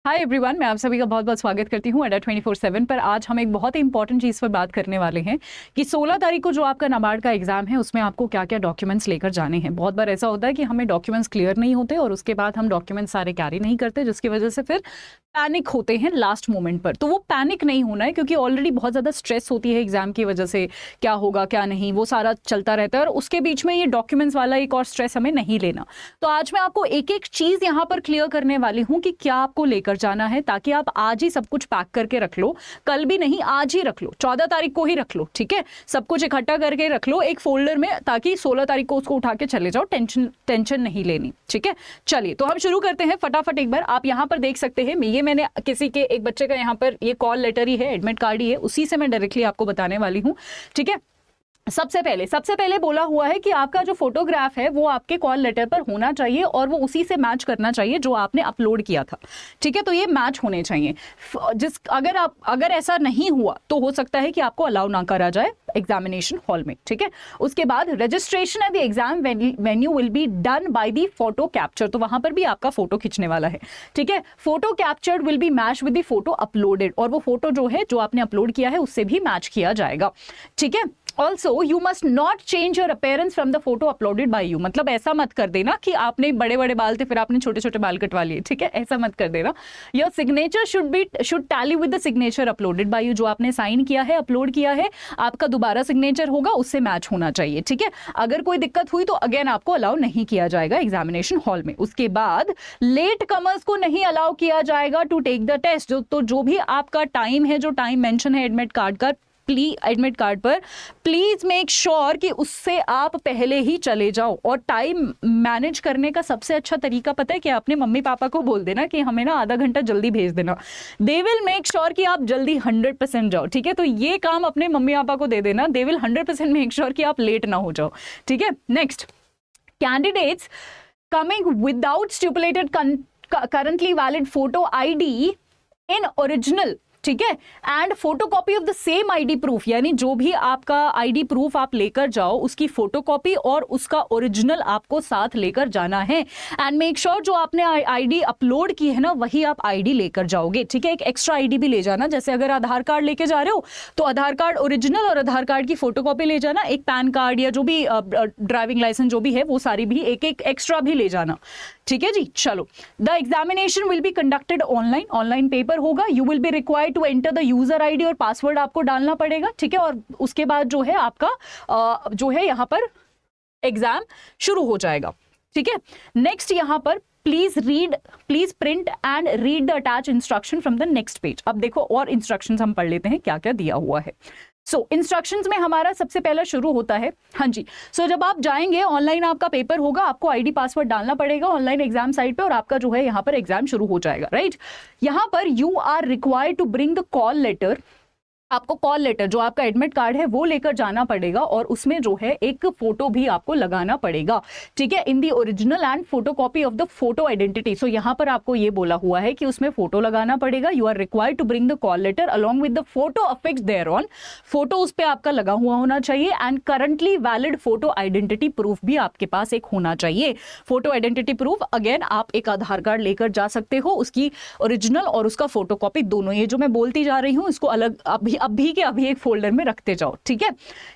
Hi everyone, मैं आप सभी का बहुत बहुत स्वागत करती हूँ अड्डा 24/7 पर। आज हम एक बहुत ही इंपॉर्टेंट चीज़ पर बात करने वाले हैं कि 16 तारीख को जो आपका नाबार्ड का एग्जाम है उसमें आपको क्या क्या डॉक्यूमेंट्स लेकर जाने हैं। बहुत बार ऐसा होता है कि हमें डॉक्यूमेंट्स क्लियर नहीं होते और उसके बाद हम डॉक्यूमेंट्स सारे कैरी नहीं करते, जिसकी वजह से फिर पैनिक होते हैं लास्ट मोमेंट पर। तो वो पैनिक नहीं होना है, क्योंकि ऑलरेडी बहुत ज़्यादा स्ट्रेस होती है एग्जाम की वजह से, क्या होगा क्या नहीं वो सारा चलता रहता है, और उसके बीच में ये डॉक्यूमेंट्स वाला एक और स्ट्रेस हमें नहीं लेना। तो आज मैं आपको एक एक चीज़ यहाँ पर क्लियर करने वाली हूँ कि क्या आपको लेकर जाना है, ताकि आप आज ही सब कुछ पैक करके रख लो। कल भी नहीं, आज ही रख लो, 14 तारीख को ही रख लो, ठीक है। सब कुछ इकट्ठा करके रख लो एक फोल्डर में, ताकि 16 तारीख को उसको उठा के चले जाओ। टेंशन नहीं लेनी, ठीक है। चलिए तो हम शुरू करते हैं फटाफट। एक बार आप यहाँ पर देख सकते हैं, ये मैंने किसी के एक बच्चे का यहाँ पर ये कॉल लेटर ही है, एडमिट कार्ड ही है, उसी से मैं डायरेक्टली आपको बताने वाली हूँ, ठीक है। सबसे पहले बोला हुआ है कि आपका जो फोटोग्राफ है वो आपके कॉल लेटर पर होना चाहिए और वो उसी से मैच करना चाहिए जो आपने अपलोड किया था, ठीक है। तो ये मैच होने चाहिए। अगर ऐसा नहीं हुआ तो हो सकता है कि आपको अलाउ ना करा जाए एग्जामिनेशन हॉल में, ठीक है। उसके बाद registration at the exam venue will be done by the photo capture, तो वहां पर भी आपका फोटो खींचने वाला है, ठीक है। Photo captured will be match with the photo uploaded, और वो फोटो जो है जो आपने अपलोड किया है उससे भी मैच किया जाएगा, ठीक है। Also, you must not change your appearance from the photo uploaded by you. मतलब ऐसा मत कर देना कि आपने बड़े बड़े बाल थे फिर आपने छोटे छोटे बाल कटवा लिए, ठीक है, ऐसा मत कर देना। Your signature should tally with the signature uploaded by you. जो आपने साइन किया है, अपलोड किया है, आपका दोबारा सिग्नेचर होगा, उससे मैच होना चाहिए, ठीक है। अगर कोई दिक्कत हुई तो अगेन आपको अलाउ नहीं किया जाएगा एग्जामिनेशन हॉल में। उसके बाद लेट कमर्स को नहीं अलाउ किया जाएगा टू टेक द टेस्ट। जो भी आपका टाइम है, जो टाइम मेंशन है एडमिट कार्ड पर, प्लीज मेक श्योर कि उससे आप पहले ही चले जाओ। और टाइम मैनेज करने का सबसे अच्छा तरीका पता है कि अपने मम्मी पापा को बोल देना कि हमें ना आधा घंटा जल्दी भेज देना। दे विल मेक श्योर कि आप जल्दी 100% जाओ, ठीक है। तो ये काम अपने मम्मी पापा को दे देना, दे विल 100% मेक श्योर कि आप लेट ना हो जाओ, ठीक है। Next, candidates coming without stipulated currently valid photo ID in original, ठीक है, and photocopy of the same ID proof, यानी जो भी आपका ID प्रूफ आप लेकर जाओ उसकी फोटोकॉपी और उसका ओरिजिनल आपको साथ लेकर जाना है। एंड मेक श्योर जो आपने ID अपलोड की है ना वही आप ID लेकर जाओगे, ठीक है। एक एक्स्ट्रा ID भी ले जाना, जैसे अगर आधार कार्ड लेके जा रहे हो तो आधार कार्ड ओरिजिनल और आधार कार्ड की फोटोकॉपी ले जाना, एक पैन कार्ड या जो भी ड्राइविंग लाइसेंस जो भी है वो सारी भी एक एक्स्ट्रा भी ले जाना, ठीक है जी। चलो, the examination will be conducted online paper होगा। You will be required to enter the user ID और पासवर्ड आपको डालना पड़ेगा, ठीक है। और उसके बाद जो है आपका जो है यहाँ पर एग्जाम शुरू हो जाएगा, ठीक है। नेक्स्ट यहाँ पर please print and read the attach instruction from the next page. अब देखो और इंस्ट्रक्शंस हम पढ़ लेते हैं क्या क्या दिया हुआ है। इंस्ट्रक्शंस में हमारा सबसे पहला शुरू होता है, हाँ जी। जब आप जाएंगे ऑनलाइन आपका पेपर होगा, आपको ID पासवर्ड डालना पड़ेगा ऑनलाइन एग्जाम साइट पे और आपका जो है यहाँ पर एग्जाम शुरू हो जाएगा, राइट। यहाँ पर you are required to bring the call letter. आपको कॉल लेटर जो आपका एडमिट कार्ड है वो लेकर जाना पड़ेगा और उसमें जो है एक फोटो भी आपको लगाना पड़ेगा, ठीक है, in the original and photocopy of the photo identity. यहाँ पर आपको ये बोला हुआ है कि उसमें फोटो लगाना पड़ेगा। You are required to bring the call letter along with the photo affixed there on. Photo उस पर आपका लगा हुआ होना चाहिए and currently valid photo identity proof भी आपके पास एक होना चाहिए। फोटो आइडेंटिटी प्रूफ अगेन आप एक आधार कार्ड लेकर जा सकते हो, उसकी ओरिजिनल और उसका फोटोकॉपी दोनों। ये जो मैं बोलती जा रही हूँ इसको अलग अभी एक फोल्डर में रखते जाओ, ठीक है।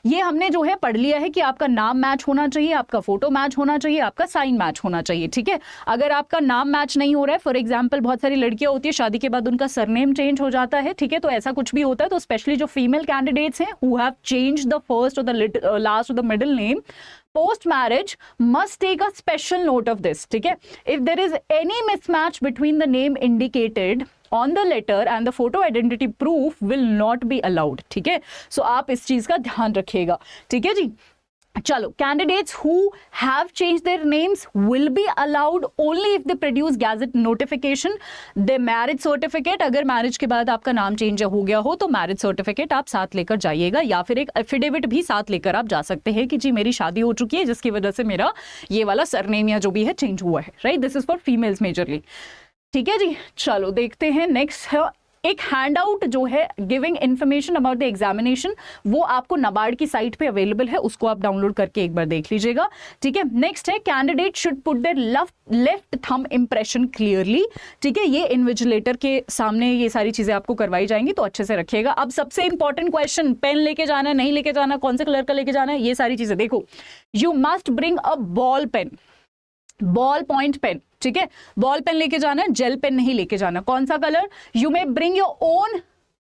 ये हमने जो है पढ़ लिया है कि आपका नाम मैच होना चाहिए, आपका फोटो मैच होना चाहिए, आपका साइन मैच होना चाहिए, ठीक है। अगर आपका नाम मैच नहीं हो रहा है, फॉर एग्जांपल बहुत सारी लड़कियां होती है शादी के बाद उनका सरनेम चेंज हो जाता है, ठीक है, तो ऐसा कुछ भी होता है तो स्पेशली जो फीमेल कैंडिडेट्स हैं who have changed the first और द लास्ट और the middle name post marriage must take a special note of this, ठीक है। if there is any mismatch between the name indicated on the letter and the photo identity proof will not be allowed, ठीक है। आप इस चीज का ध्यान रखिएगा, ठीक है जी। चलो, candidates who have change their names will be allowed only if they produce gadget notification the marriage certificate. अगर मैरिज के बाद आपका नाम चेंज हो गया हो तो मैरिज सर्टिफिकेट आप साथ लेकर जाइएगा, या फिर एक एफिडेविट भी साथ लेकर आप जा सकते हैं कि जी मेरी शादी हो चुकी है जिसकी वजह से मेरा ये वाला सरनेम या जो भी है चेंज हुआ है, right. This is for females majorly, ठीक है जी। चलो देखते हैं नेक्स्ट है एक हैंड आउट जो है giving information about the examination, वो आपको नाबार्ड की साइट पे अवेलेबल है, उसको आप डाउनलोड करके एक बार देख लीजिएगा, ठीक है। नेक्स्ट है candidate should put their left thumb impression clearly, ठीक है। ये इन्विजिलेटर के सामने ये सारी चीजें आपको करवाई जाएंगी, तो अच्छे से रखिएगा। अब सबसे इंपॉर्टेंट क्वेश्चन, पेन लेके जाना है नहीं लेके जाना, कौन से कलर का लेके जाना है, ये सारी चीजें देखो। You must bring a ball pen, ball point pen, ठीक है। बॉल पेन लेके जाना है, जेल पेन नहीं लेके जाना। कौन सा colour? You may bring your own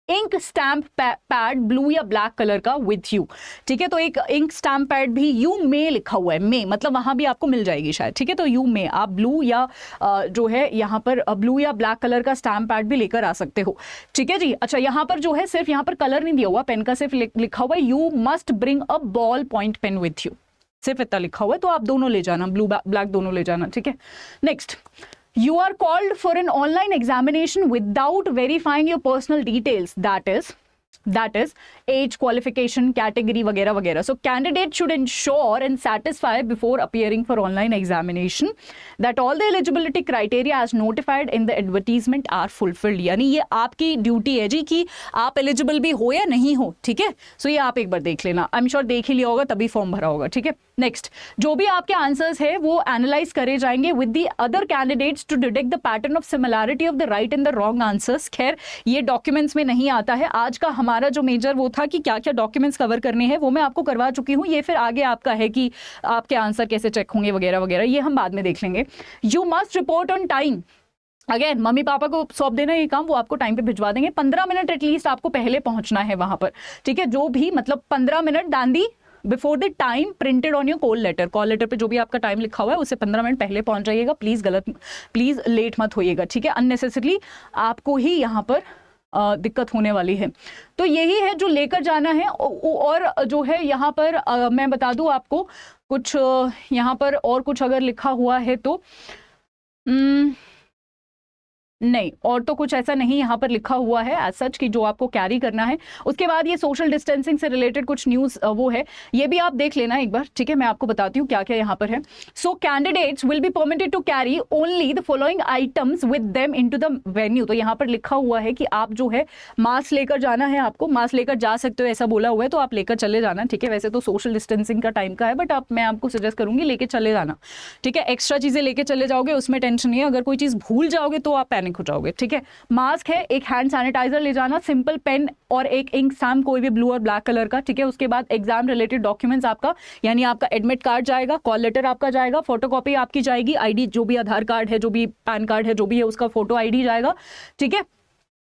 ink stamp pad, blue या ब्लैक कलर का विथ यू, ठीक है। तो एक इंक स्टैम्प पैड भी यू मे लिखा हुआ है, मे मतलब वहां भी आपको मिल जाएगी शायद, ठीक है। तो यू मे, आप ब्लू या जो है यहाँ पर ब्लू या ब्लैक कलर का स्टैम्प पैड भी लेकर आ सकते हो, ठीक है जी। अच्छा, यहाँ पर जो है सिर्फ यहाँ पर कलर नहीं दिया हुआ पेन का, सिर्फ लिखा हुआ है you must bring a ball point pen with you, सिर्फ इतना लिखा हुआ है, तो आप दोनों ले जाना, ब्लू ब्लैक दोनों ले जाना, ठीक है। Next, you are called for an online examination without verifying your personal details, that is age, qualification, category वगैरह वगैरह. So candidate should ensure and satisfy before appearing for online examination that all the eligibility criteria as notified in the advertisement are fulfilled. यानी ये आपकी duty है जी कि आप eligible भी हो या नहीं हो, ठीक है। सो ये आप एक बार देख लेना, आई एम श्योर देख ही लिया होगा तभी फॉर्म भरा होगा, ठीक है। नेक्स्ट, जो भी आपके आंसर्स है वो एनालाइज करे जाएंगे with the other candidates to detect the pattern of similarity of the right and the wrong answers. खैर ये डॉक्यूमेंट्स में नहीं आता है, आज का हमारा जो मेजर वो था कि क्या क्या डॉक्यूमेंट्स कवर करने हैं वो मैं आपको करवा चुकी हूँ। ये फिर आगे आपका है कि आपके आंसर कैसे चेक होंगे वगैरह वगैरह, ये हम बाद में देख लेंगे। You must report on time, again mummy papa को सौंप देना ये काम, वो आपको टाइम पे भिजवा देंगे। 15 मिनट एटलीस्ट आपको पहले पहुंचना है वहां पर, ठीक है। जो भी मतलब 15 मिनट दांडी before the time printed on your call letter, call letter पे जो भी आपका टाइम लिखा हुआ है उससे 15 मिनट पहले पहुंच जाइएगा। प्लीज लेट मत होइएगा, ठीक है। अननेसेसरली आपको ही यहाँ पर दिक्कत होने वाली है। तो यही है जो लेकर जाना है। और जो है यहाँ पर मैं बता दूं आपको कुछ यहाँ पर और कुछ अगर लिखा हुआ है तो नहीं, और तो कुछ ऐसा नहीं यहाँ पर लिखा हुआ है एज सच कि जो आपको कैरी करना है। उसके बाद ये सोशल डिस्टेंसिंग से रिलेटेड कुछ न्यूज़ वो है, ये भी आप देख लेना एक बार, ठीक है। मैं आपको बताती हूँ क्या क्या यहाँ पर है। So candidates will be permitted to carry only the following items with them into the venue. तो यहाँ पर लिखा हुआ है कि आप जो है मास्क लेकर जाना है, आपको मास्क लेकर जा सकते हो ऐसा बोला हुआ है, तो आप लेकर चले जाना, ठीक है। वैसे तो सोशल डिस्टेंसिंग का टाइम का है, बट मैं आपको सजेस्ट करूंगी लेके चले जाना, ठीक है। एक्स्ट्रा चीजें लेके चले जाओगे उसमें टेंशन नहीं है, अगर कोई चीज भूल जाओगे तो आप पैनिक हो जाओगे, ठीक है। मास्क है, एक हैंड सैनिटाइजर ले जाना, सिंपल पेन और एक इंक स्टैम्प कोई भी ब्लू और ब्लैक कलर का, ठीक है। उसके बाद एग्जाम रिलेटेड डॉक्यूमेंट्स आपका, यानी आपका एडमिट कार्ड जाएगा, कॉल लेटर आपका जाएगा, फोटोकॉपी आपकी जाएगी, आईडी जो भी आधार कार्ड है, जो भी पैन कार्ड है, जो भी है उसका फोटो आईडी जाएगा, ठीक है।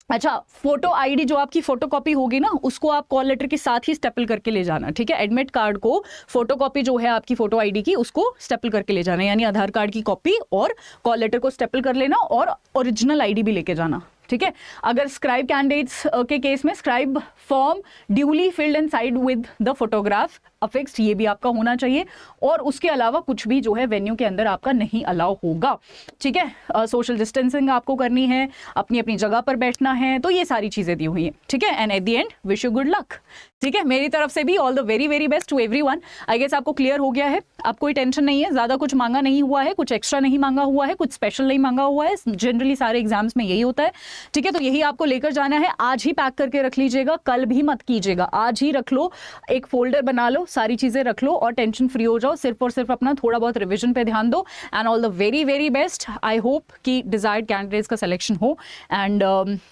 अच्छा, फोटो आईडी जो आपकी फोटोकॉपी होगी ना उसको आप कॉल लेटर के साथ ही स्टेपल करके ले जाना, ठीक है। एडमिट कार्ड को फोटोकॉपी जो है आपकी फोटो आईडी की उसको स्टेपल करके ले जाना, यानी आधार कार्ड की कॉपी और कॉल लेटर को स्टेपल कर लेना और ओरिजिनल आईडी भी लेके जाना, ठीक है। अगर स्क्राइब कैंडिडेट्स के केस में scribe form duly filled and signed with the photograph affixed, ये भी आपका होना चाहिए। और उसके अलावा कुछ भी जो है वेन्यू के अंदर आपका नहीं अलाउ होगा, ठीक है। सोशल डिस्टेंसिंग आपको करनी है, अपनी अपनी जगह पर बैठना है, तो ये सारी चीजें दी हुई हैं, ठीक है। And at the end wish you good luck, ठीक है। मेरी तरफ से भी all the very very best to everyone. I guess आपको क्लियर हो गया है, अब कोई टेंशन नहीं है, ज्यादा कुछ मांगा नहीं हुआ है, कुछ एक्स्ट्रा नहीं मांगा हुआ है, कुछ स्पेशल नहीं मांगा हुआ है, जनरली सारे एग्जाम्स में यही होता है, ठीक है। तो यही आपको लेकर जाना है, आज ही पैक करके रख लीजिएगा, कल भी मत कीजिएगा, आज ही रख लो, एक फोल्डर बना लो, सारी चीजें रख लो और टेंशन फ्री हो जाओ। सिर्फ और सिर्फ अपना थोड़ा बहुत रिवीजन पे ध्यान दो। And all the very very best. I hope कि डिजायर्ड कैंडिडेट्स का सिलेक्शन हो। एंड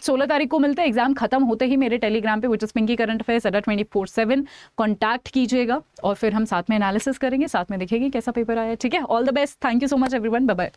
16 तारीख को मिलते हैं, एग्जाम खत्म होते ही मेरे टेलीग्राम पे which is Pinky current affairs @24/7 contact कीजिएगा और फिर हम साथ में एनालिसिस करेंगे, साथ में देखेंगे कैसा पेपर आया, ठीक है। All the best, thank you so much everyone, bye bye.